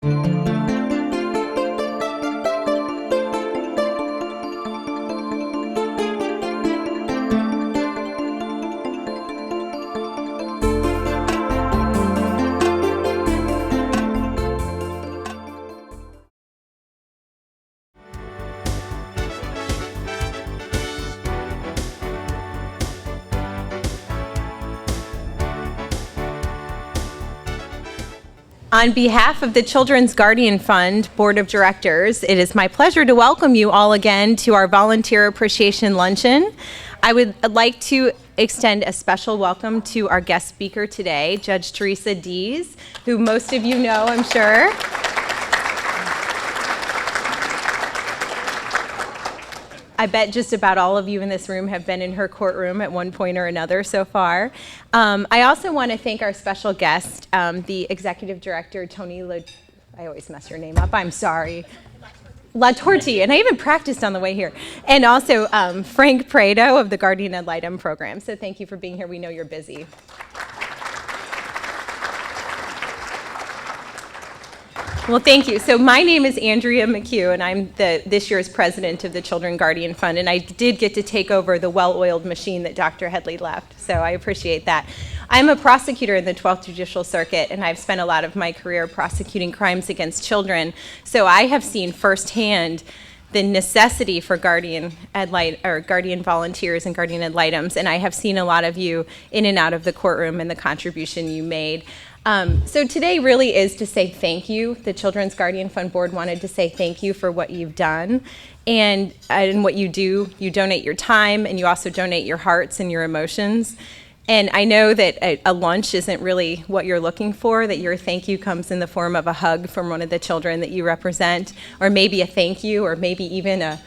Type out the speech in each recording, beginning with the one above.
On behalf of the Children's Guardian Fund Board of Directors, it is my pleasure to welcome you all again to our Volunteer Appreciation Luncheon. I would like to extend a special welcome to our guest speaker today, Judge Teresa Dees, who most of you know, I'm sure. I bet just about all of you in this room have been in her courtroom at one point or another so far. I also want to thank our special guest, the Executive Director, I always mess your name up, I'm sorry. LaTorti, and I even practiced on the way here. And also Frank Prado of the Guardian Ad Litem program. So thank you for being here. We know you're busy. Well, thank you. So my name is Andrea McHugh, and I'm this year's president of the Children's Guardian Fund, and I did get to take over the well-oiled machine that Dr. Headley left, so I appreciate that. I'm a prosecutor in the 12th Judicial Circuit, and I've spent a lot of my career prosecuting crimes against children, so I have seen firsthand the necessity for guardian volunteers and guardian ad litems, and I have seen a lot of you in and out of the courtroom and the contribution you made. So today really is to say thank you. The Children's Guardian Fund Board wanted to say thank you for what you've done and what you do. You donate your time, and you also donate your hearts and your emotions. And I know that a lunch isn't really what you're looking for, that your thank you comes in the form of a hug from one of the children that you represent, or maybe a thank you, or maybe even a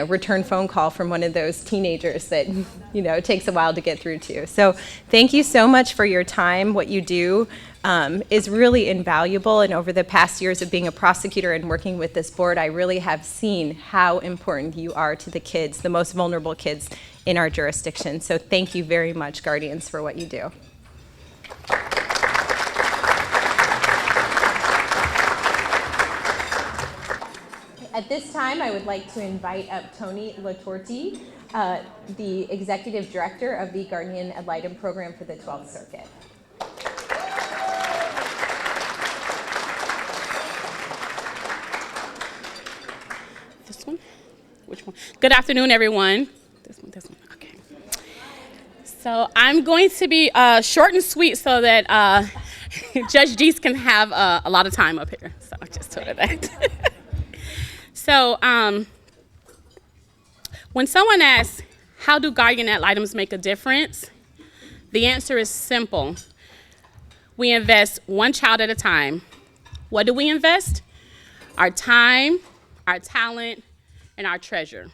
return phone call from one of those teenagers that, it takes a while to get through to. So thank you so much for your time. What you do is really invaluable, and over the past years of being a prosecutor and working with this board, I really have seen how important you are to the kids, the most vulnerable kids in our jurisdiction. So thank you very much, Guardians, for what you do. At this time, I would like to invite up Tony LaTorti, the Executive Director of the Guardian Ad Litem program for the 12th Circuit. This one? Which one? Good afternoon, everyone. This one, okay. So I'm going to be short and sweet so that Judge Dees can have a lot of time up here. So I just told her that. So when someone asks, how do guardian ad litems make a difference? The answer is simple. We invest one child at a time. What do we invest? Our time, our talent, and our treasure.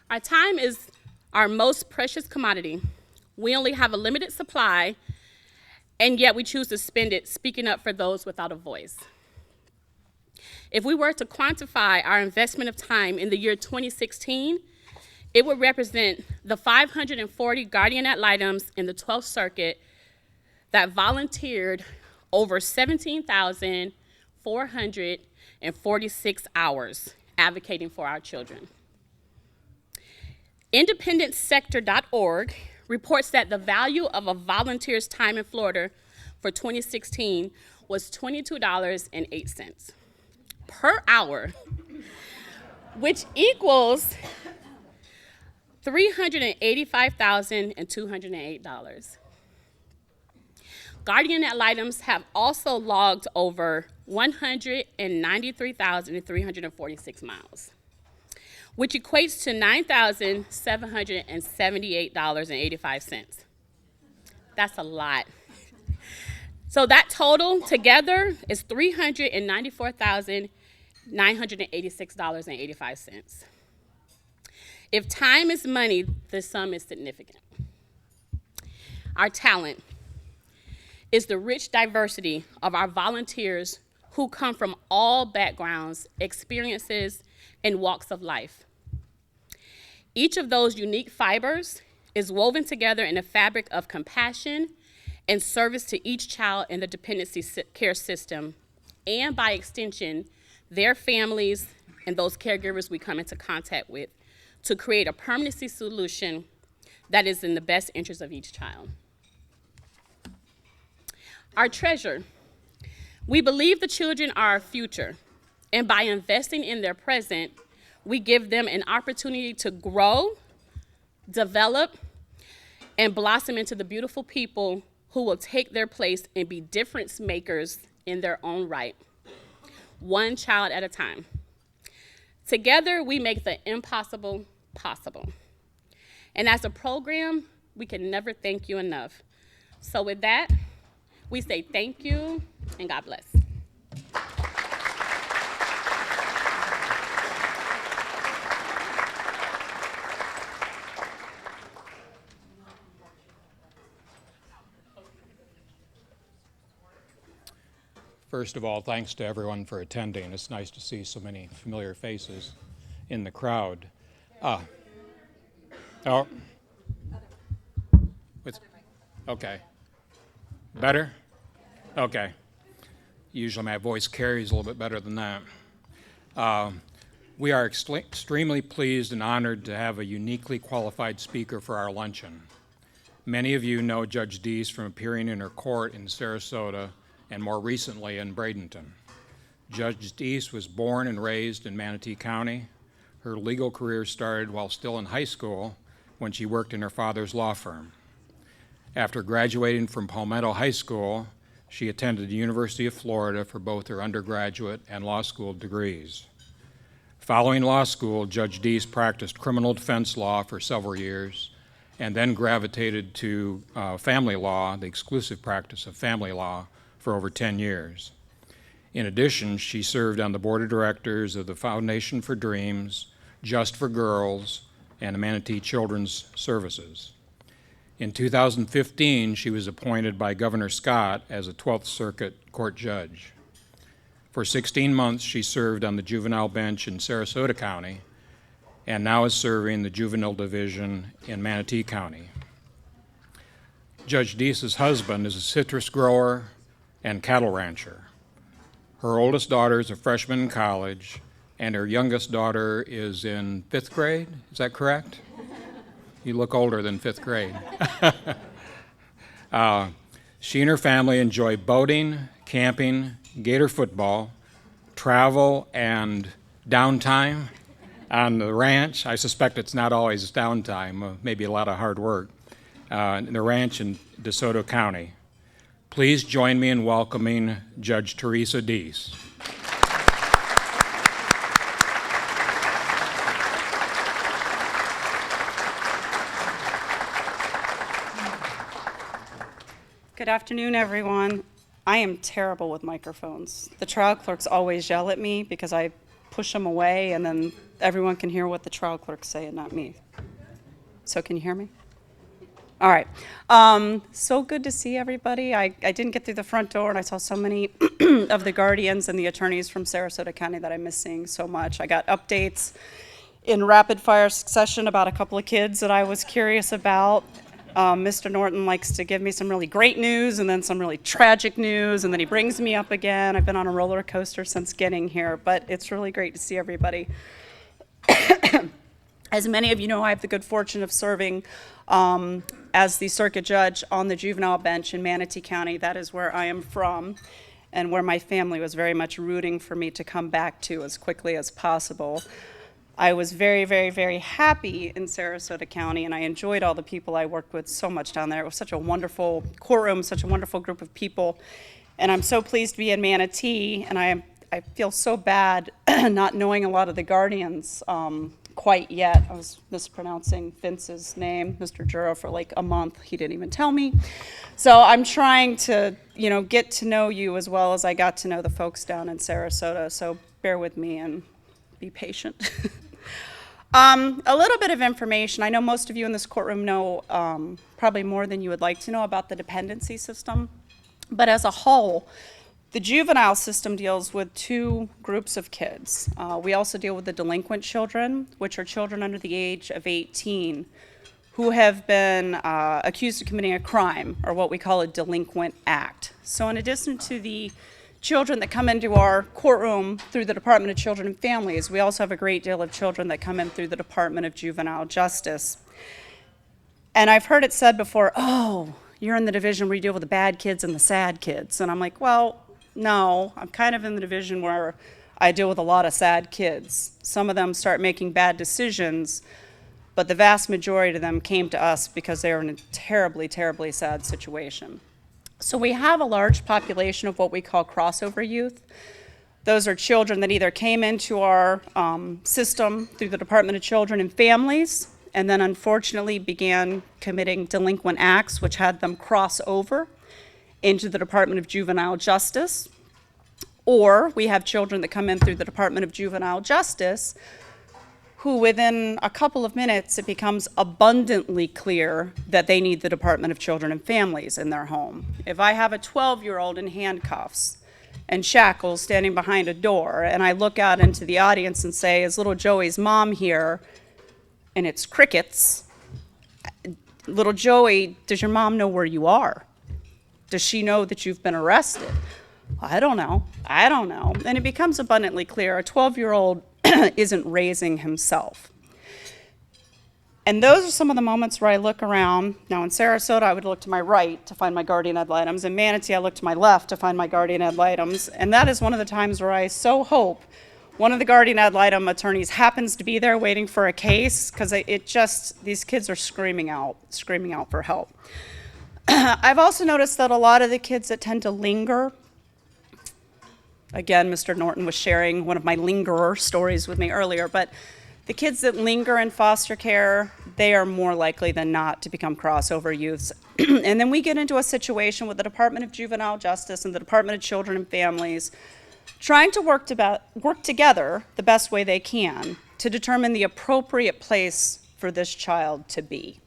Our time is our most precious commodity. We only have a limited supply, and yet we choose to spend it speaking up for those without a voice. If we were to quantify our investment of time in the year 2016, it would represent the 540 guardian ad litems in the 12th Circuit that volunteered over 17,446 hours advocating for our children. IndependenceSector.org reports that the value of a volunteer's time in Florida for 2016 was $22.08 per hour, which equals $385,208. Guardian ad litems have also logged over 193,346 miles, which equates to $9,778.85. That's a lot. So that total together is $394,986.85. If time is money, the sum is significant. Our talent is the rich diversity of our volunteers who come from all backgrounds, experiences, and walks of life. Each of those unique fibers is woven together in a fabric of compassion and service to each child in the dependency care system and by extension, their families and those caregivers we come into contact with to create a permanency solution that is in the best interest of each child. Our treasure. We believe the children are our future, and by investing in their present, we give them an opportunity to grow, develop, and blossom into the beautiful people who will take their place and be difference makers in their own right, one child at a time. Together, we make the impossible possible. And as a program, we can never thank you enough. So with that, we say thank you and God bless. First of all, thanks to everyone for attending. It's nice to see so many familiar faces in the crowd. Okay. Better? Okay. Usually my voice carries a little bit better than that. We are extremely pleased and honored to have a uniquely qualified speaker for our luncheon. Many of you know Judge Deese from appearing in her court in Sarasota and more recently in Bradenton. Judge Deese was born and raised in Manatee County. Her legal career started while still in high school when she worked in her father's law firm. After graduating from Palmetto High School, she attended the University of Florida for both her undergraduate and law school degrees. Following law school, Judge Deese practiced criminal defense law for several years and then gravitated to family law, the exclusive practice of family law, for over 10 years. In addition, she served on the board of directors of the Foundation for Dreams, Just for Girls, and the Manatee Children's Services. In 2015, she was appointed by Governor Scott as a 12th Circuit Court judge. For 16 months, she served on the juvenile bench in Sarasota County and now is serving the juvenile division in Manatee County. Judge Deese's husband is a citrus grower and cattle rancher. Her oldest daughter is a freshman in college, and her youngest daughter is in 5th grade. Is that correct? You look older than 5th grade. She and her family enjoy boating, camping, gator football, travel, and downtime on the ranch. I suspect it's not always downtime, maybe a lot of hard work. The ranch in DeSoto County. Please join me in welcoming Judge Teresa Deese. Good afternoon, everyone. I am terrible with microphones. The trial clerks always yell at me because I push them away, and then everyone can hear what the trial clerks say and not me. So can you hear me? All right. So good to see everybody. I didn't get through the front door, and I saw so many of the guardians and the attorneys from Sarasota County that I miss seeing so much. I got updates in rapid fire succession about a couple of kids that I was curious about. Mr. Norton likes to give me some really great news and then some really tragic news, and then he brings me up again. I've been on a roller coaster since getting here, but it's really great to see everybody. As many of you know, I have the good fortune of serving as the circuit judge on the juvenile bench in Manatee County. That is where I am from and where my family was very much rooting for me to come back to as quickly as possible. I was very, very, very happy in Sarasota County, and I enjoyed all the people I worked with so much down there. It was such a wonderful courtroom, such a wonderful group of people, and I'm so pleased to be in Manatee, and I feel so bad not knowing a lot of the guardians quite yet. I was mispronouncing Vince's name, Mr. Jura, for like a month. He didn't even tell me. So I'm trying to, get to know you as well as I got to know the folks down in Sarasota, so bear with me and be patient. A little bit of information. I know most of you in this courtroom know probably more than you would like to know about the dependency system, but as a whole, the juvenile system deals with two groups of kids. We also deal with the delinquent children, which are children under the age of 18 who have been accused of committing a crime, or what we call a delinquent act. So in addition to the children that come into our courtroom through the Department of Children and Families. We also have a great deal of children that come in through the Department of Juvenile Justice. And I've heard it said before, oh, you're in the division where you deal with the bad kids and the sad kids. And I'm like, well, no, I'm kind of in the division where I deal with a lot of sad kids. Some of them start making bad decisions, but the vast majority of them came to us because they were in a terribly, terribly sad situation. So we have a large population of what we call crossover youth. Those are children that either came into our system through the Department of Children and Families, and then unfortunately began committing delinquent acts, which had them cross over into the Department of Juvenile Justice. Or we have children that come in through the Department of Juvenile Justice who within a couple of minutes, it becomes abundantly clear that they need the Department of Children and Families in their home. If I have a 12-year-old in handcuffs and shackles standing behind a door, and I look out into the audience and say, is little Joey's mom here? And it's crickets. Little Joey, does your mom know where you are? Does she know that you've been arrested? I don't know. And it becomes abundantly clear a 12-year-old isn't raising himself. And those are some of the moments where I look around. Now in Sarasota, I would look to my right to find my guardian ad litems. In Manatee, I look to my left to find my guardian ad litems. And that is one of the times where I so hope one of the guardian ad litem attorneys happens to be there waiting for a case, because these kids are screaming out for help. I've also noticed that a lot of the kids that tend to linger, again, Mr. Norton was sharing one of my lingerer stories with me earlier, but the kids that linger in foster care, they are more likely than not to become crossover youths. And then we get into a situation with the Department of Juvenile Justice and the Department of Children and Families trying to work together the best way they can to determine the appropriate place for this child to be.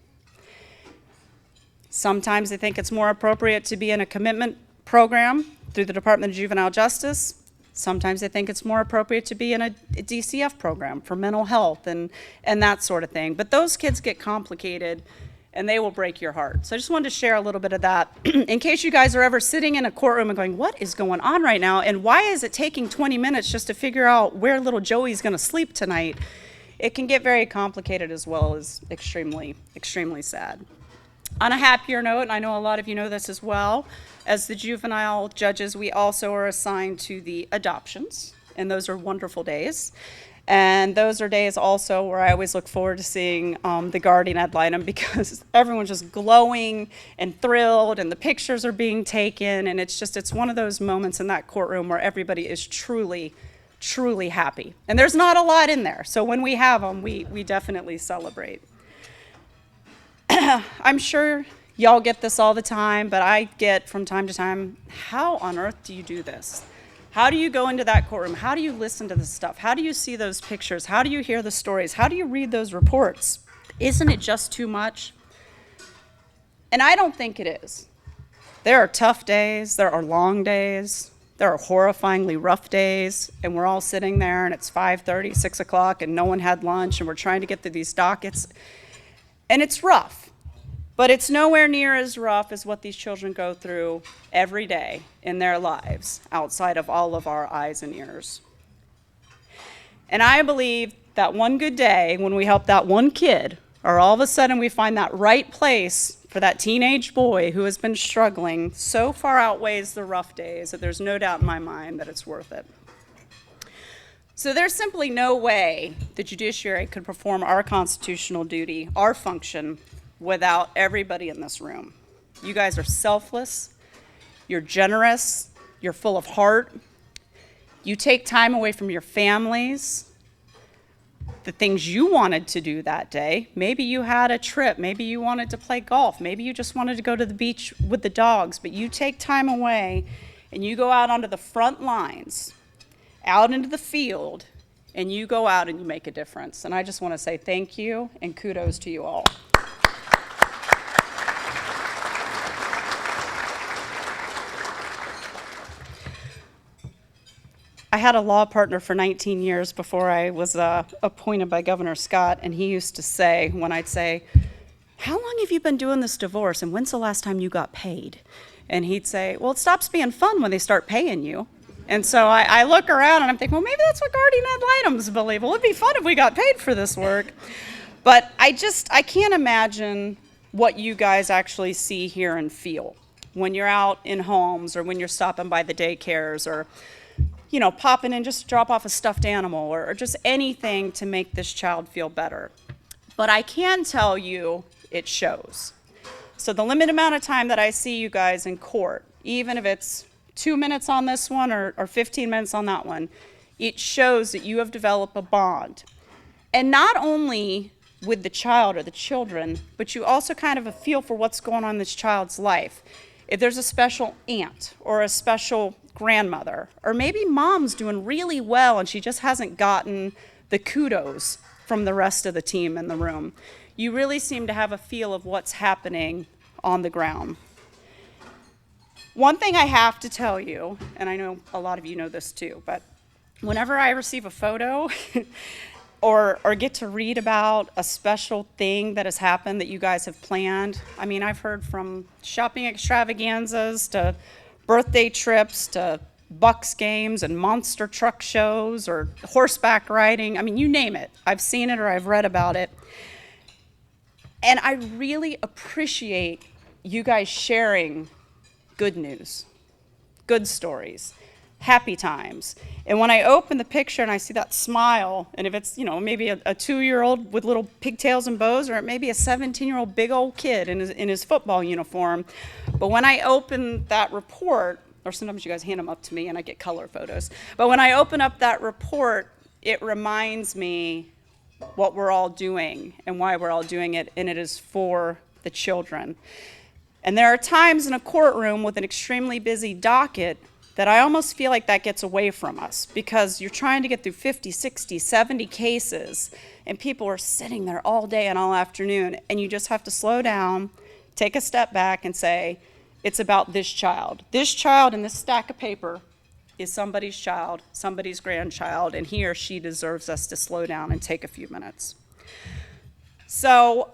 Sometimes they think it's more appropriate to be in a commitment program through the Department of Juvenile Justice. Sometimes they think it's more appropriate to be in a DCF program for mental health and that sort of thing. But those kids get complicated and they will break your heart. So I just wanted to share a little bit of that in case you guys are ever sitting in a courtroom and going, what is going on right now? And why is it taking 20 minutes just to figure out where little Joey's gonna sleep tonight? It can get very complicated as well as extremely, extremely sad. On a happier note, and I know a lot of you know this as well, as the juvenile judges, we also are assigned to the adoptions, and those are wonderful days. And those are days also where I always look forward to seeing the guardian ad litem, because everyone's just glowing and thrilled, and the pictures are being taken, and it's one of those moments in that courtroom where everybody is truly, truly happy. And there's not a lot in there, so when we have them, we definitely celebrate. I'm sure y'all get this all the time, but I get from time to time, how on earth do you do this? How do you go into that courtroom? How do you listen to this stuff? How do you see those pictures? How do you hear the stories? How do you read those reports? Isn't it just too much? And I don't think it is. There are tough days, there are long days, there are horrifyingly rough days, and we're all sitting there and it's 5:30, 6 o'clock, and no one had lunch, and we're trying to get through these dockets. And it's rough, but it's nowhere near as rough as what these children go through every day in their lives outside of all of our eyes and ears. And I believe that one good day when we help that one kid, or all of a sudden we find that right place for that teenage boy who has been struggling, so far outweighs the rough days that there's no doubt in my mind that it's worth it. So there's simply no way the judiciary could perform our constitutional duty, our function, without everybody in this room. You guys are selfless, you're generous, you're full of heart, you take time away from your families, the things you wanted to do that day. Maybe you had a trip, maybe you wanted to play golf, maybe you just wanted to go to the beach with the dogs, but you take time away and you go out onto the front lines, out into the field, and you go out and you make a difference. And I just want to say thank you and kudos to you all. I had a law partner for 19 years before I was appointed by Governor Scott, and he used to say, when I'd say, how long have you been doing this divorce, and when's the last time you got paid? And he'd say, well, it stops being fun when they start paying you. And so I look around and I'm thinking, well, maybe that's what guardian ad litem's believe. Well, it'd be fun if we got paid for this work. But I can't imagine what you guys actually see, hear, and feel when you're out in homes or when you're stopping by the daycares or, you know, popping in just to drop off a stuffed animal or just anything to make this child feel better. But I can tell you it shows. So the limited amount of time that I see you guys in court, even if it's 2 minutes on this one or 15 minutes on that one, it shows that you have developed a bond. And not only with the child or the children, but you also kind of a feel for what's going on in this child's life. If there's a special aunt or a special grandmother, or maybe mom's doing really well and she just hasn't gotten the kudos from the rest of the team in the room, you really seem to have a feel of what's happening on the ground. One thing I have to tell you, and I know a lot of you know this too, but whenever I receive a photo or get to read about a special thing that has happened that you guys have planned, I mean, I've heard from shopping extravaganzas to birthday trips to Bucks games and monster truck shows or horseback riding. I mean, you name it. I've seen it or I've read about it. And I really appreciate you guys sharing good news, good stories, happy times. And when I open the picture and I see that smile, and if it's, you know, maybe a 2-year-old with little pigtails and bows, or it may be a 17-year-old big old kid in his football uniform, but when I open that report, or sometimes you guys hand them up to me and I get color photos, but when I open up that report, it reminds me what we're all doing and why we're all doing it, and it is for the children. And there are times in a courtroom with an extremely busy docket that I almost feel like that gets away from us because you're trying to get through 50, 60, 70 cases, and people are sitting there all day and all afternoon, and you just have to slow down, take a step back, and say, it's about this child. This child in this stack of paper is somebody's child, somebody's grandchild, and he or she deserves us to slow down and take a few minutes. So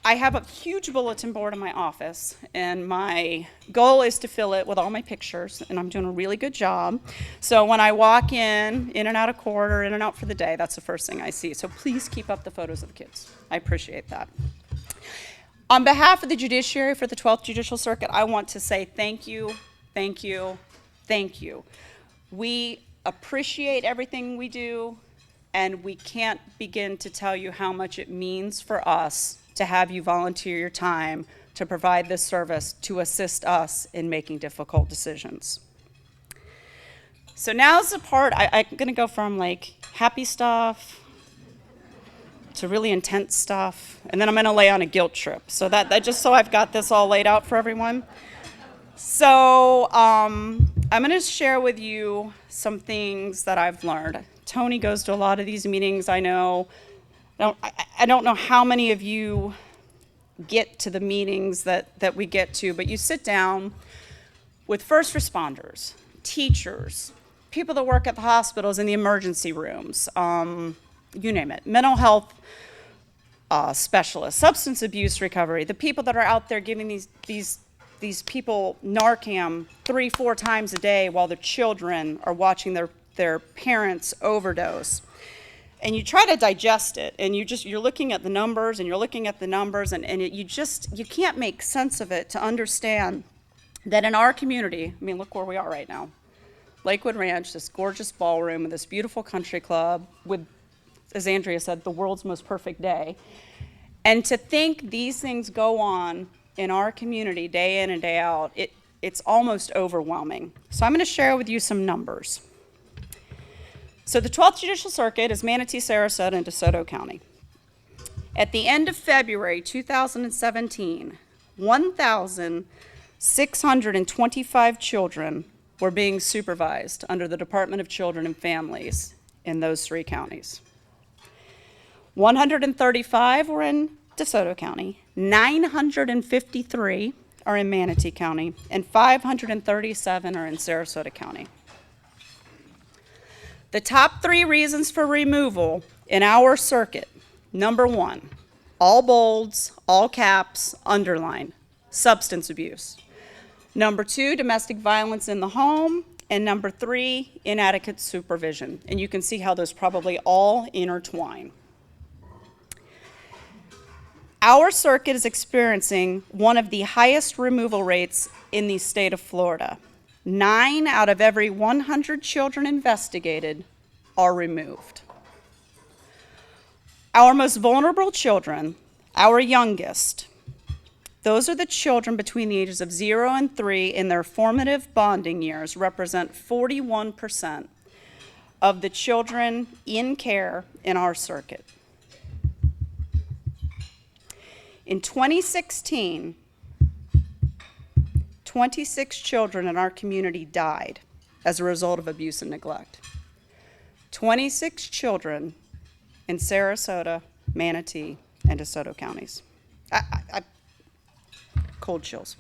I have a huge bulletin board in my office, and my goal is to fill it with all my pictures, and I'm doing a really good job. So when I walk in and out of court or in and out for the day, that's the first thing I see. So please keep up the photos of the kids. I appreciate that. On behalf of the judiciary for the 12th Judicial Circuit, I want to say thank you, thank you, thank you. We appreciate everything we do, and we can't begin to tell you how much it means for us to have you volunteer your time to provide this service to assist us in making difficult decisions. So now's the part, I'm gonna go from like happy stuff to really intense stuff, and then I'm gonna lay on a guilt trip. So that just so I've got this all laid out for everyone. So I'm gonna share with you some things that I've learned. Tony goes to a lot of these meetings, I know. I don't know how many of you get to the meetings that we get to, but you sit down with first responders, teachers, people that work at the hospitals in the emergency rooms, you name it, mental health specialists, substance abuse recovery, the people that are out there giving these people Narcan 3-4 times a day while their children are watching their parents overdose. And you try to digest it, and you're looking at the numbers, and you're looking at the numbers, and you can't make sense of it to understand that in our community, I mean, look where we are right now. Lakewood Ranch, this gorgeous ballroom, this beautiful country club with, as Andrea said, the world's most perfect day. And to think these things go on in our community day in and day out, it's almost overwhelming. So I'm gonna share with you some numbers. So the 12th Judicial Circuit is Manatee, Sarasota, and DeSoto County. At the end of February 2017, 1,625 children were being supervised under the Department of Children and Families in those 3 counties. 135 were in DeSoto County, 953 are in Manatee County, and 537 are in Sarasota County. The top 3 reasons for removal in our circuit: number 1, all bolds, all caps, underline, substance abuse. Number 2, domestic violence in the home. And number 3, inadequate supervision. And you can see how those probably all intertwine. Our circuit is experiencing one of the highest removal rates in the state of Florida. 9 out of every 100 children investigated are removed. Our most vulnerable children, our youngest, those are the children between the ages of 0 and 3 in their formative bonding years, represent 41% of the children in care in our circuit. In 2016, 26 children in our community died as a result of abuse and neglect. 26 children in Sarasota, Manatee, and DeSoto counties. Cold chills.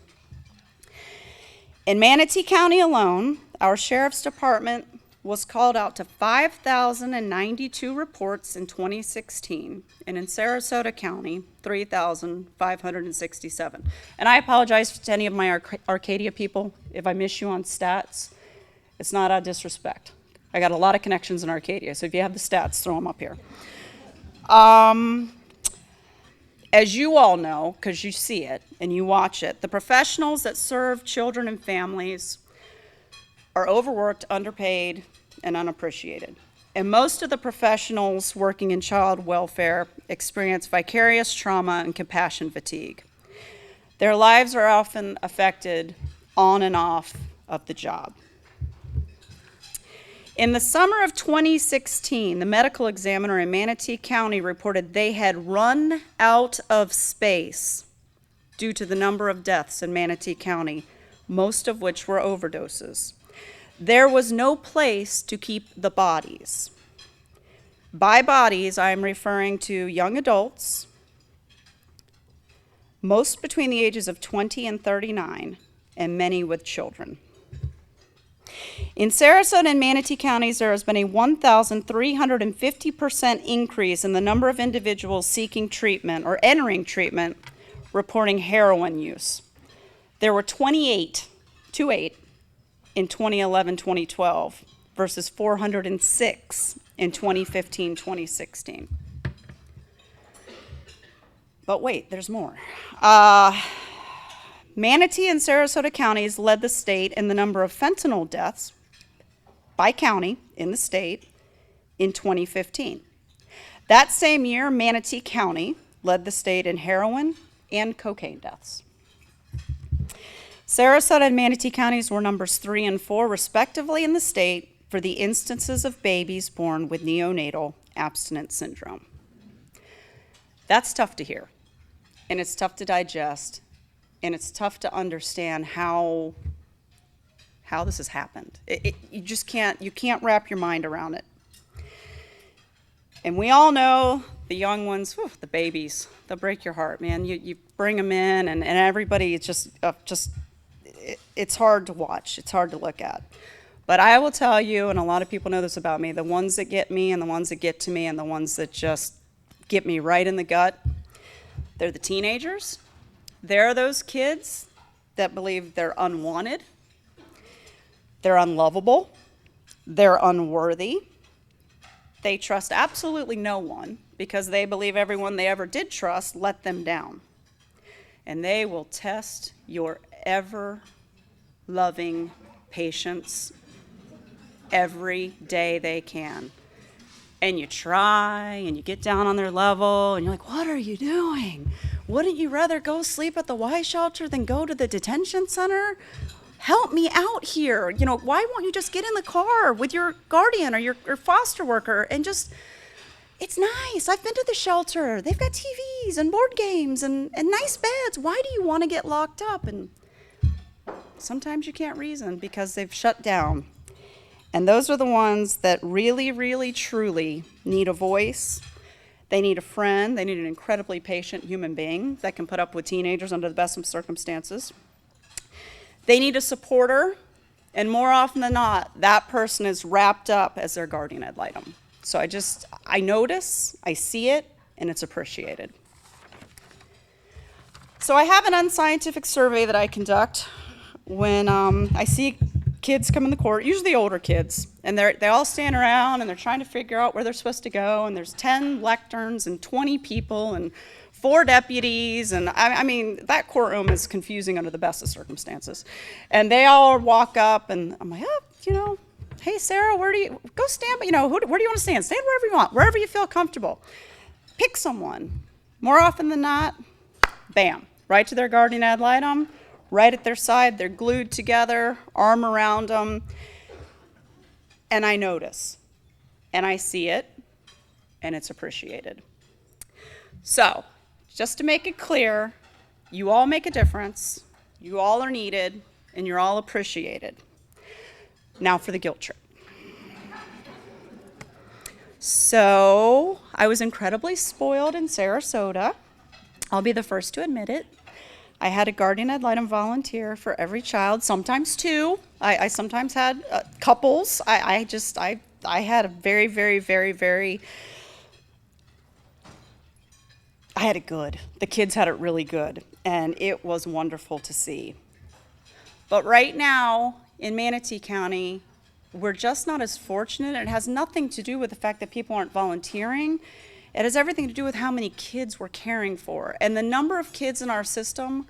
In Manatee County alone, our sheriff's department was called out to 5,092 reports in 2016, and in Sarasota County, 3,567. And I apologize to any of my Arcadia people if I miss you on stats. It's not out of disrespect. I got a lot of connections in Arcadia, so if you have the stats, throw them up here. As you all know, because you see it and you watch it, the professionals that serve children and families are overworked, underpaid, and unappreciated. And most of the professionals working in child welfare experience vicarious trauma and compassion fatigue. Their lives are often affected on and off of the job. In the summer of 2016, the medical examiner in Manatee County reported they had run out of space due to the number of deaths in Manatee County, most of which were overdoses. There was no place to keep the bodies. By bodies, I am referring to young adults, most between the ages of 20 and 39, and many with children. In Sarasota and Manatee counties, there has been a 1,350% increase in the number of individuals seeking treatment or entering treatment reporting heroin use. There were 28 in 2011-2012 versus 406 in 2015-2016. But wait, there's more. Manatee and Sarasota counties led the state in the number of fentanyl deaths by county in the state in 2015. That same year, Manatee County led the state in heroin and cocaine deaths. Sarasota and Manatee counties were numbers 3 and 4, respectively, in the state for the instances of babies born with neonatal abstinence syndrome. That's tough to hear, and it's tough to digest, and it's tough to understand how this has happened. You just can't wrap your mind around it. And we all know the young ones, whew, the babies, they'll break your heart, man. You bring them in, and everybody, it's it's hard to watch. It's hard to look at. But I will tell you, and a lot of people know this about me, the ones that get me and the ones that get to me and the ones that just get me right in the gut, they're the teenagers. They're those kids that believe they're unwanted, they're unlovable, they're unworthy. They trust absolutely no one because they believe everyone they ever did trust let them down. And they will test your ever-loving patience every day they can. And you try, and you get down on their level, and you're like, what are you doing? Wouldn't you rather go sleep at the Y shelter than go to the detention center? Help me out here. You know, why won't you just get in the car with your guardian or your foster worker and just, it's nice. I've been to the shelter. They've got TVs and board games and nice beds. Why do you want to get locked up? And sometimes you can't reason because they've shut down. And those are the ones that really, really, truly need a voice. They need a friend. They need an incredibly patient human being that can put up with teenagers under the best of circumstances. They need a supporter, and more often than not, that person is wrapped up as their guardian ad litem. So I notice, I see it, and it's appreciated. So I have an unscientific survey that I conduct when I see kids come in the court, usually the older kids, and they all stand around and they're trying to figure out where they're supposed to go, and there's 10 lecterns and 20 people and 4 deputies, and I mean, that courtroom is confusing under the best of circumstances. And they all walk up, and I'm like, oh, hey, Sarah, where do you, go stand, where do you want to stand? Stand wherever you want, wherever you feel comfortable. Pick someone. More often than not, bam, right to their guardian ad litem, right at their side, they're glued together, arm around them, and I notice, and I see it, and it's appreciated. So, just to make it clear, you all make a difference, you all are needed, and you're all appreciated. Now for the guilt trip. So, I was incredibly spoiled in Sarasota. I'll be the first to admit it. I had a guardian ad litem volunteer for every child, sometimes 2. I sometimes had couples. I had a very, very, very, very, I had it good. The kids had it really good, and it was wonderful to see. But right now, in Manatee County, we're just not as fortunate. It has nothing to do with the fact that people aren't volunteering. It has everything to do with how many kids we're caring for. And the number of kids in our system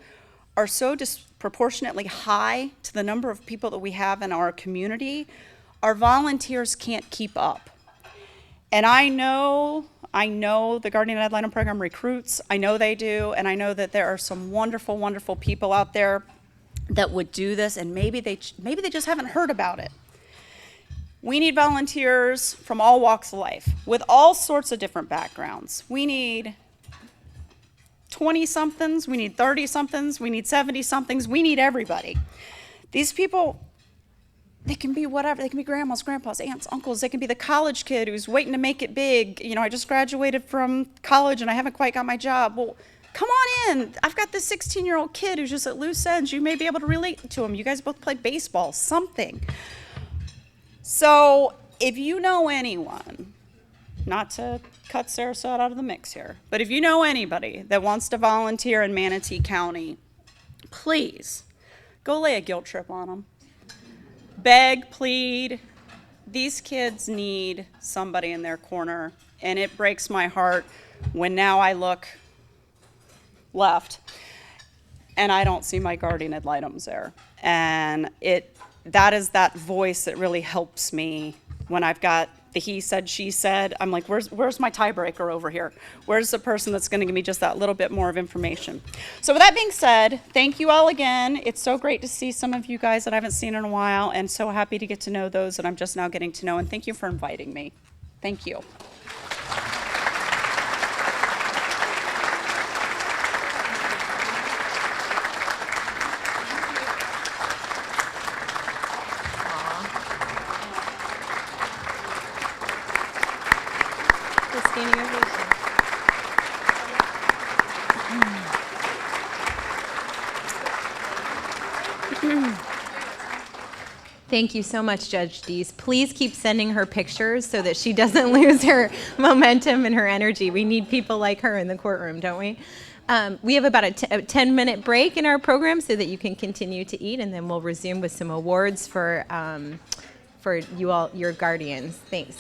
are so disproportionately high to the number of people that we have in our community, our volunteers can't keep up. And I know the Guardian Ad Litem program recruits, I know they do, and I know that there are some wonderful, wonderful people out there that would do this, and maybe they just haven't heard about it. We need volunteers from all walks of life with all sorts of different backgrounds. We need 20-somethings, we need 30-somethings, we need 70-somethings, we need everybody. These people, they can be whatever. They can be grandmas, grandpas, aunts, uncles. They can be the college kid who's waiting to make it big. I just graduated from college and I haven't quite got my job. Well, come on in. I've got this 16-year-old kid who's just at loose ends. You may be able to relate to him. You guys both played baseball, something. So if you know anyone, not to cut Sarasota out of the mix here, but if you know anybody that wants to volunteer in Manatee County, please go lay a guilt trip on them. Beg, plead. These kids need somebody in their corner, and it breaks my heart when now I look left and I don't see my guardian ad litems there. And that is that voice that really helps me when I've got the he said, she said. I'm like, where's my tiebreaker over here? Where's the person that's going to give me just that little bit more of information? So with that being said, thank you all again. It's so great to see some of you guys that I haven't seen in a while, and so happy to get to know those that I'm just now getting to know. And thank you for inviting me. Thank you. Standing ovation. Thank you so much, Judge Dees. Please keep sending her pictures so that she doesn't lose her momentum and her energy. We need people like her in the courtroom, don't we? We have about a 10-minute break in our program so that you can continue to eat, and then we'll resume with some awards for you all, your guardians. Thanks.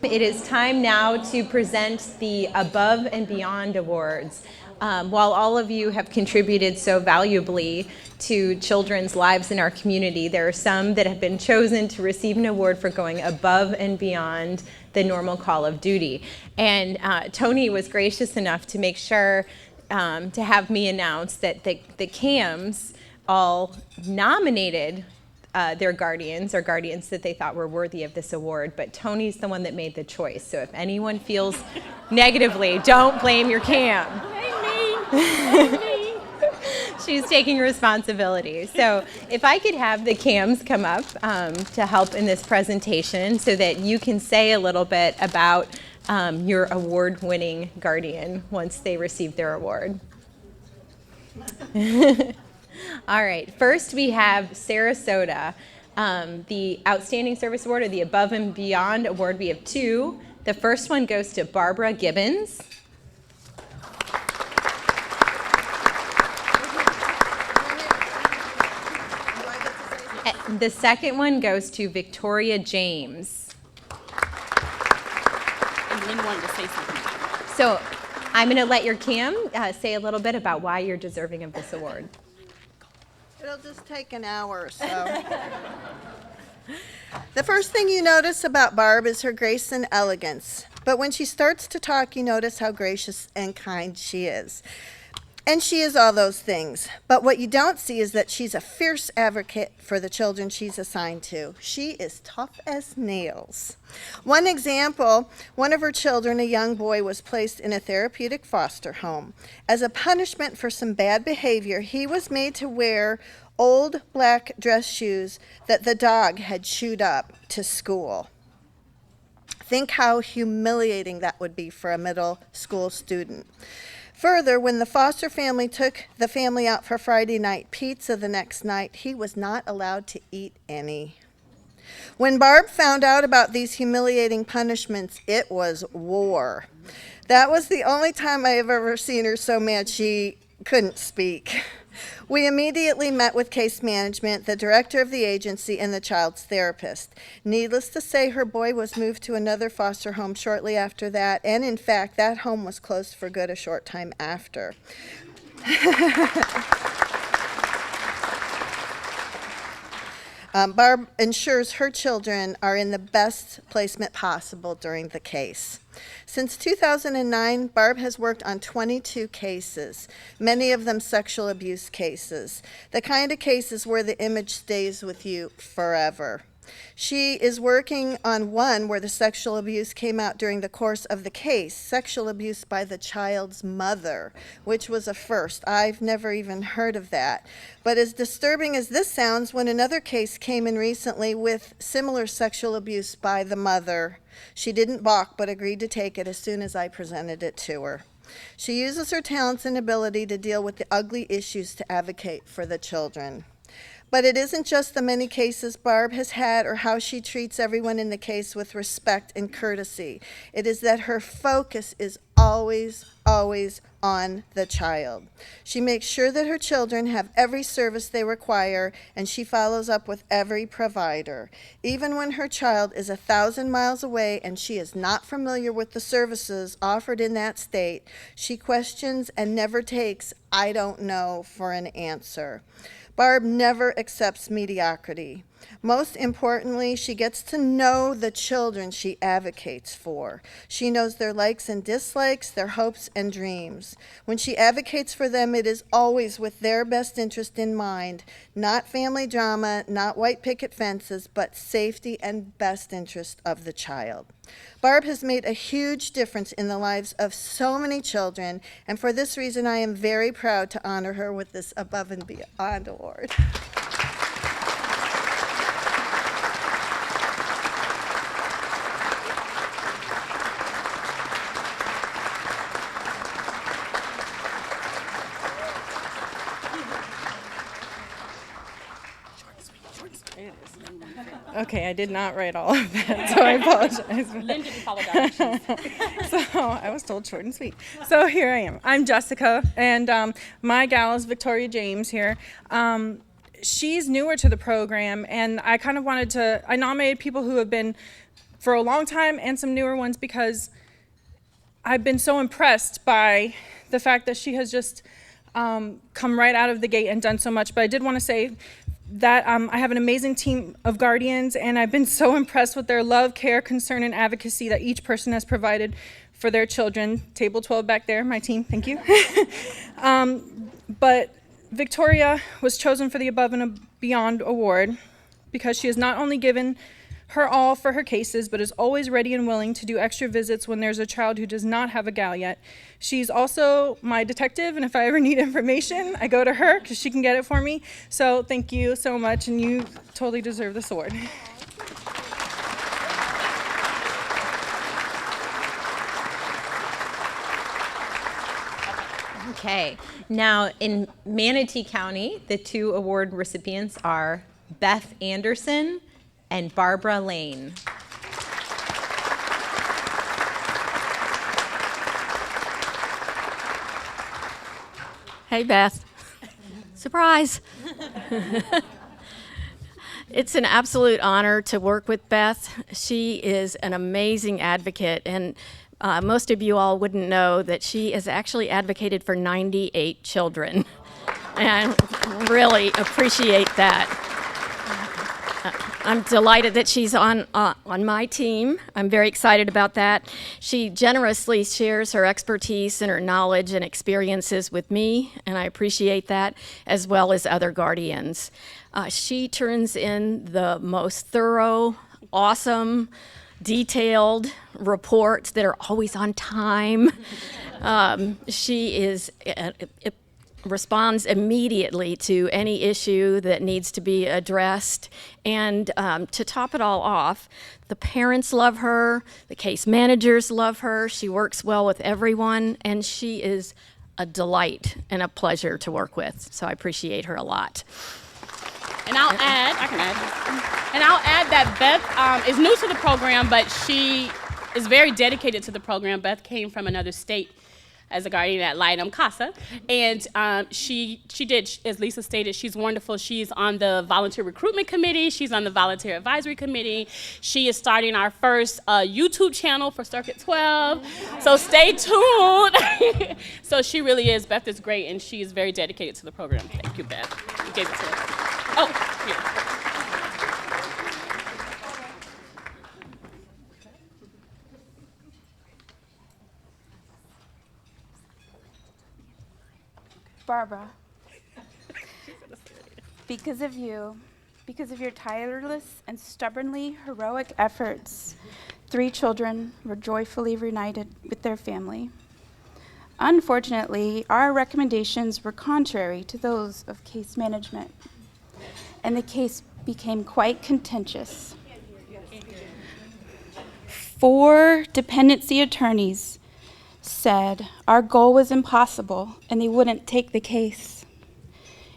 It is time now to present the Above and Beyond Awards. While all of you have contributed so valuably to children's lives in our community, there are some that have been chosen to receive an award for going above and beyond the normal call of duty. And Tony was gracious enough to make sure to have me announce that the CAMs all nominated their guardians or guardians that they thought were worthy of this award, but Tony's the one that made the choice. So if anyone feels negatively, don't blame your CAM. She's taking responsibility. So if I could have the CAMs come up to help in this presentation so that you can say a little bit about your award-winning guardian once they receive their award. All right, first we have Sarasota, the Outstanding Service Award or the Above and Beyond Award. We have 2. The first one goes to Barbara Gibbons. The second one goes to Victoria James. And Lynn wanted to say something. So I'm going to let your Cam say a little bit about why you're deserving of this award. It'll just take an hour or so. The first thing you notice about Barb is her grace and elegance. But when she starts to talk, you notice how gracious and kind she is. And she is all those things. But what you don't see is that she's a fierce advocate for the children she's assigned to. She is tough as nails. One example, one of her children, a young boy, was placed in a therapeutic foster home. As a punishment for some bad behavior, he was made to wear old black dress shoes that the dog had chewed up to school. Think how humiliating that would be for a middle school student. Further, when the foster family took the family out for Friday night pizza the next night, he was not allowed to eat any. When Barb found out about these humiliating punishments, it was war. That was the only time I have ever seen her so mad she couldn't speak. We immediately met with case management, the director of the agency, and the child's therapist. Needless to say, her boy was moved to another foster home shortly after that, and in fact, that home was closed for good a short time after. Barb ensures her children are in the best placement possible during the case. Since 2009, Barb has worked on 22 cases, many of them sexual abuse cases, the kind of cases where the image stays with you forever. She is working on one where the sexual abuse came out during the course of the case, sexual abuse by the child's mother, which was a first. I've never even heard of that. But as disturbing as this sounds, when another case came in recently with similar sexual abuse by the mother, she didn't balk but agreed to take it as soon as I presented it to her. She uses her talents and ability to deal with the ugly issues to advocate for the children. But it isn't just the many cases Barb has had or how she treats everyone in the case with respect and courtesy. It is that her focus is always on the child. She makes sure that her children have every service they require, and she follows up with every provider. Even when her child is 1,000 miles away and she is not familiar with the services offered in that state, she questions and never takes "I don't know" for an answer. Barb never accepts mediocrity. Most importantly, she gets to know the children she advocates for. She knows their likes and dislikes, their hopes and dreams. When she advocates for them, it is always with their best interest in mind, not family drama, not white picket fences, but safety and best interest of the child. Barb has made a huge difference in the lives of so many children, and for this reason, I am very proud to honor her with this Above and Beyond Award. Okay, I did not write all of that, so I apologize. Lynn didn't follow directions. So I was told short and sweet. So here I am. I'm Jessica, and my gal is Victoria James here. She's newer to the program, and I kind of I nominated people who have been for a long time and some newer ones because I've been so impressed by the fact that she has just come right out of the gate and done so much. But I did want to say that I have an amazing team of guardians, and I've been so impressed with their love, care, concern, and advocacy that each person has provided for their children. Table 12 back there, my team, thank you. But Victoria was chosen for the Above and Beyond Award because she has not only given her all for her cases, but is always ready and willing to do extra visits when there's a child who does not have a gal yet. She's also my detective, and if I ever need information, I go to her because she can get it for me. So thank you so much, and you totally deserve this award. Okay, now in Manatee County, the two award recipients are Beth Anderson and Barbara Lane. Hey, Beth. Surprise. It's an absolute honor to work with Beth. She is an amazing advocate, and most of you all wouldn't know that she has actually advocated for 98 children. And I really appreciate that. I'm delighted that she's on my team. I'm very excited about that. She generously shares her expertise and her knowledge and experiences with me, and I appreciate that, as well as other guardians. She turns in the most thorough, awesome, detailed reports that are always on time. She responds immediately to any issue that needs to be addressed. And to top it all off, the parents love her, the case managers love her, she works well with everyone, and she is a delight and a pleasure to work with. So I appreciate her a lot. And I'll add that Beth is new to the program, but she is very dedicated to the program. Beth came from another state as a guardian at Litem CASA, and she did, as Lisa stated, she's wonderful. She's on the volunteer recruitment committee. She's on the volunteer advisory committee. She is starting our first YouTube channel for Circuit 12, so stay tuned. So she really is, Beth is great, and she is very dedicated to the program. Thank you, Beth. You gave it to her. Oh, here. Barbara, because of you, because of your tireless and stubbornly heroic efforts, 3 children were joyfully reunited with their family. Unfortunately, our recommendations were contrary to those of case management, and the case became quite contentious. 4 dependency attorneys said our goal was impossible and they wouldn't take the case.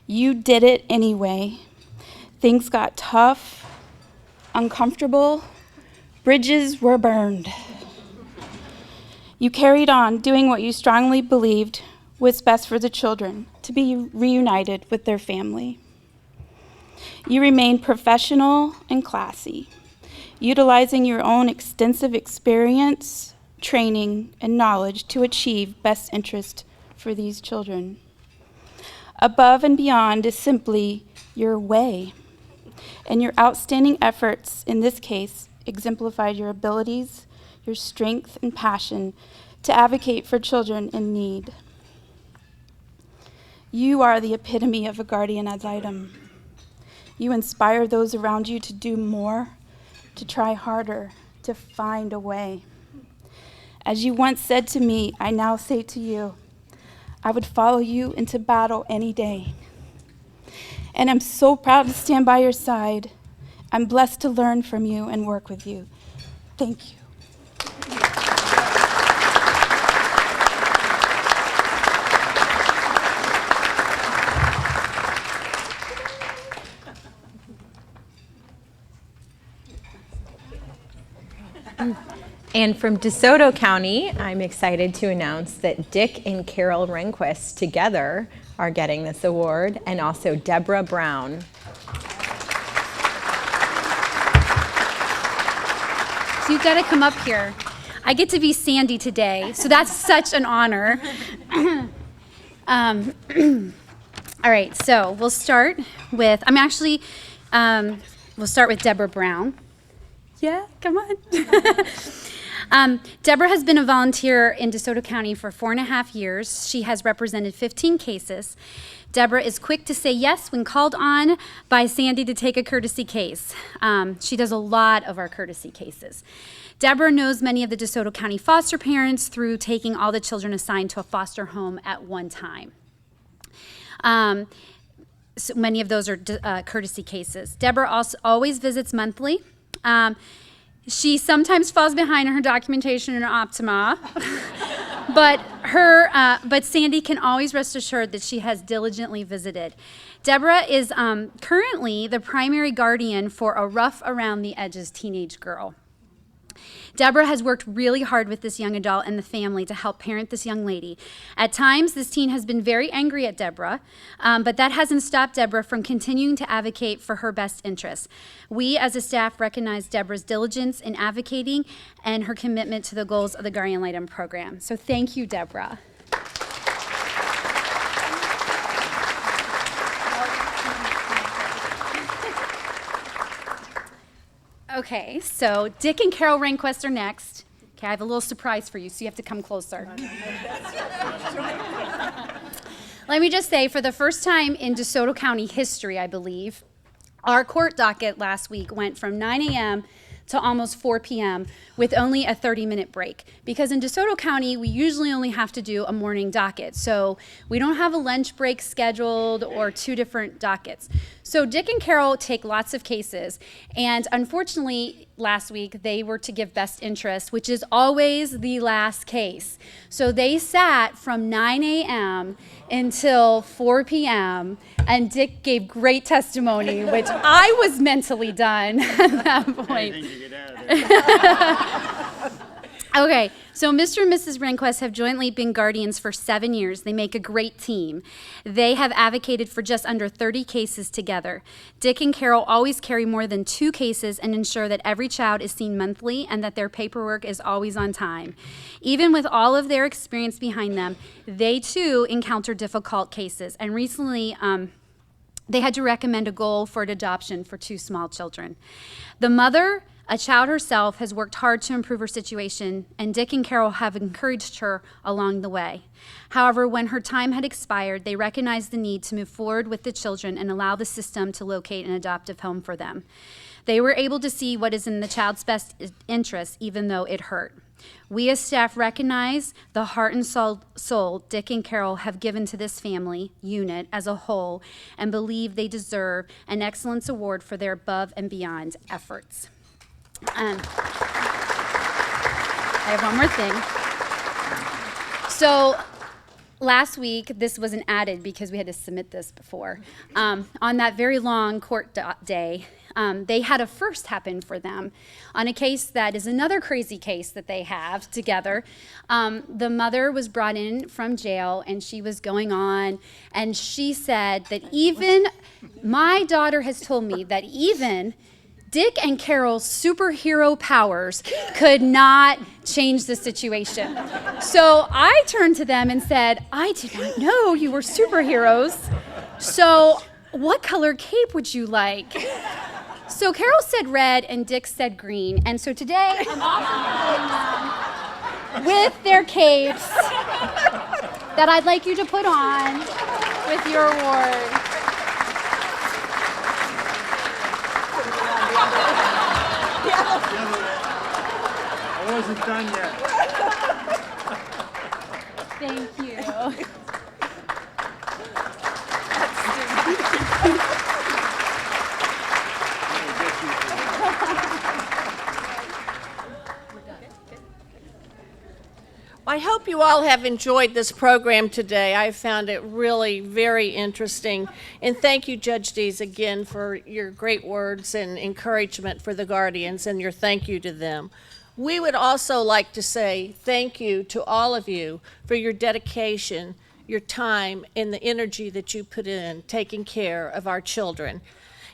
You did it anyway. Things got tough, uncomfortable, bridges were burned. You carried on doing what you strongly believed was best for the children, to be reunited with their family. You remained professional and classy, utilizing your own extensive experience, training, and knowledge to achieve best interest for these children. Above and beyond is simply your way, and your outstanding efforts in this case exemplified your abilities, your strength, and passion to advocate for children in need. You are the epitome of a guardian ad litem. You inspire those around you to do more, to try harder, to find a way. As you once said to me, I now say to you, I would follow you into battle any day. And I'm so proud to stand by your side. I'm blessed to learn from you and work with you. Thank you. And from DeSoto County, I'm excited to announce that Dick and Carol Rehnquist together are getting this award, and also Deborah Brown. So you've got to come up here. I get to be Sandy today, so that's such an honor. All right, so we'll start with, we'll start with Deborah Brown. Yeah, come on. Deborah has been a volunteer in DeSoto County for 4.5 years. She has represented 15 cases. Deborah is quick to say yes when called on by Sandy to take a courtesy case. She does a lot of our courtesy cases. Deborah knows many of the DeSoto County foster parents through taking all the children assigned to a foster home at one time. So many of those are courtesy cases. Deborah also always visits monthly. She sometimes falls behind in her documentation in Optima, but Sandy can always rest assured that she has diligently visited. Deborah is currently the primary guardian for a rough around the edges teenage girl. Deborah has worked really hard with this young adult and the family to help parent this young lady. At times, this teen has been very angry at Deborah, but that hasn't stopped Deborah from continuing to advocate for her best interests. We, as a staff, recognize Deborah's diligence in advocating and her commitment to the goals of the Guardian Litem program. So thank you, Deborah. Okay, so Dick and Carol Rehnquist are next. Okay, I have a little surprise for you, so you have to come closer. Let me just say, for the first time in DeSoto County history, I believe, our court docket last week went from 9 a.m. to almost 4 p.m. with only a 30-minute break. Because in DeSoto County, we usually only have to do a morning docket. So we don't have a lunch break scheduled or 2 different dockets. So Dick and Carol take lots of cases. And unfortunately, last week, they were to give best interest, which is always the last case. So they sat from 9 a.m. until 4 p.m. and Dick gave great testimony, which I was mentally done at that point. Okay, so Mr. and Mrs. Rehnquist have jointly been guardians for 7 years. They make a great team. They have advocated for just under 30 cases together. Dick and Carol always carry more than 2 cases and ensure that every child is seen monthly and that their paperwork is always on time. Even with all of their experience behind them, they too encounter difficult cases. And recently, they had to recommend a goal for adoption for 2 small children. The mother, a child herself, has worked hard to improve her situation, and Dick and Carol have encouraged her along the way. However, when her time had expired, they recognized the need to move forward with the children and allow the system to locate an adoptive home for them. They were able to see what is in the child's best interest, even though it hurt. We as staff recognize the heart and soul Dick and Carol have given to this family unit as a whole and believe they deserve an excellence award for their above and beyond efforts. I have one more thing. So last week, this wasn't added because we had to submit this before. On that very long court day, they had a first happen for them on a case that is another crazy case that they have together. The mother was brought in from jail and she was going on, and she said that my daughter has told me that even Dick and Carol's superhero powers could not change the situation. So I turned to them and said, I did not know you were superheroes. So what color cape would you like? So Carol said red and Dick said green. And so today I'm offering with their capes that I'd like you to put on with your award. I wasn't done yet. Thank you. I hope you all have enjoyed this program today. I found it really very interesting. And thank you, Judge Dees, again for your great words and encouragement for the guardians and your thank you to them. We would also like to say thank you to all of you for your dedication, your time, and the energy that you put in taking care of our children.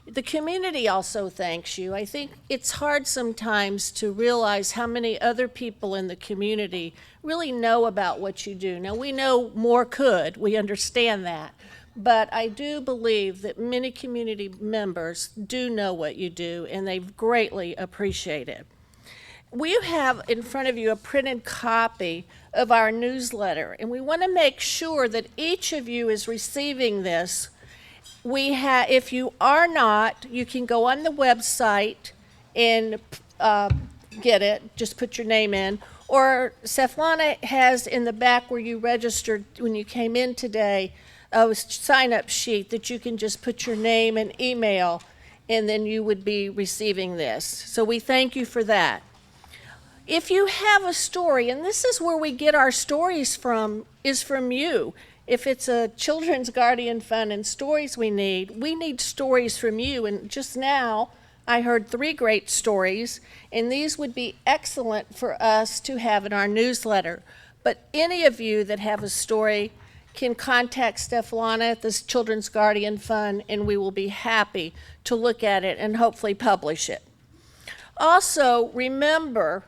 The community also thanks you. I think it's hard sometimes to realize how many other people in the community really know about what you do. Now, we know more could, we understand that, but I do believe that many community members do know what you do, and they greatly appreciate it. We have in front of you a printed copy of our newsletter, and we want to make sure that each of you is receiving this. If you are not, you can go on the website and get it. Just put your name in. Or Seflana has in the back where you registered when you came in today a sign-up sheet that you can just put your name and email, and then you would be receiving this. So we thank you for that. If you have a story, and this is where we get our stories from, is from you. If it's a Children's Guardian Fund and stories we need stories from you. And just now, I heard 3 great stories, and these would be excellent for us to have in our newsletter. But any of you that have a story can contact Steflana at the Children's Guardian Fund, and we will be happy to look at it and hopefully publish it. Also, remember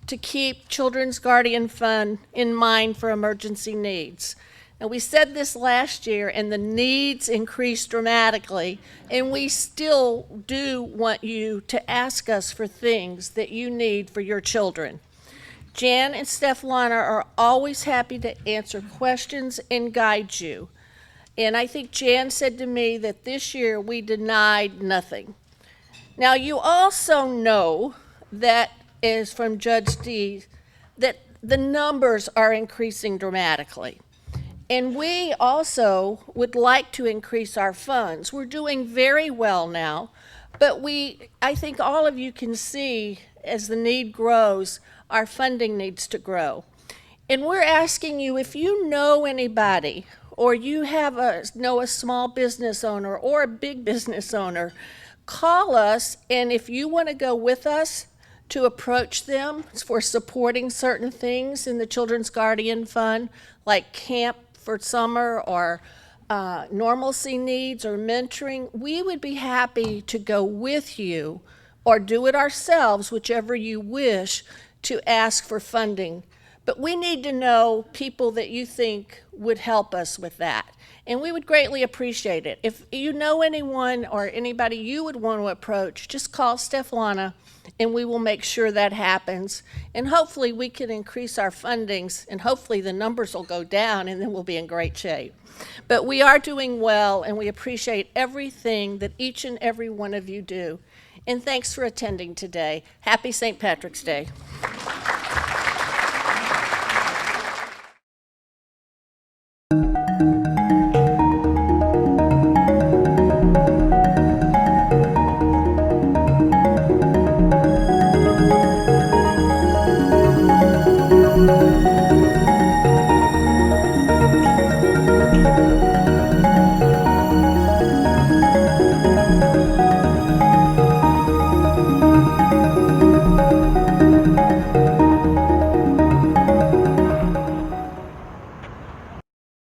to keep Children's Guardian Fund in mind for emergency needs. And we said this last year, and the needs increased dramatically, and we still do want you to ask us for things that you need for your children. Jan and Steflana are always happy to answer questions and guide you. And I think Jan said to me that this year we denied nothing. Now, you also know that is from Judge D, that the numbers are increasing dramatically. And we also would like to increase our funds. We're doing very well now, but I think all of you can see as the need grows, our funding needs to grow. And we're asking you, if you know anybody, or you know a small business owner or a big business owner, call us, and if you want to go with us to approach them for supporting certain things in the Children's Guardian Fund, like camp for summer or normalcy needs or mentoring, we would be happy to go with you or do it ourselves, whichever you wish, to ask for funding. But we need to know people that you think would help us with that. And we would greatly appreciate it. If you know anyone or anybody you would want to approach, just call Steflana and we will make sure that happens. And hopefully we can increase our fundings, and hopefully the numbers will go down, and then we'll be in great shape. But we are doing well, and we appreciate everything that each and every one of you do. And thanks for attending today. Happy St. Patrick's Day.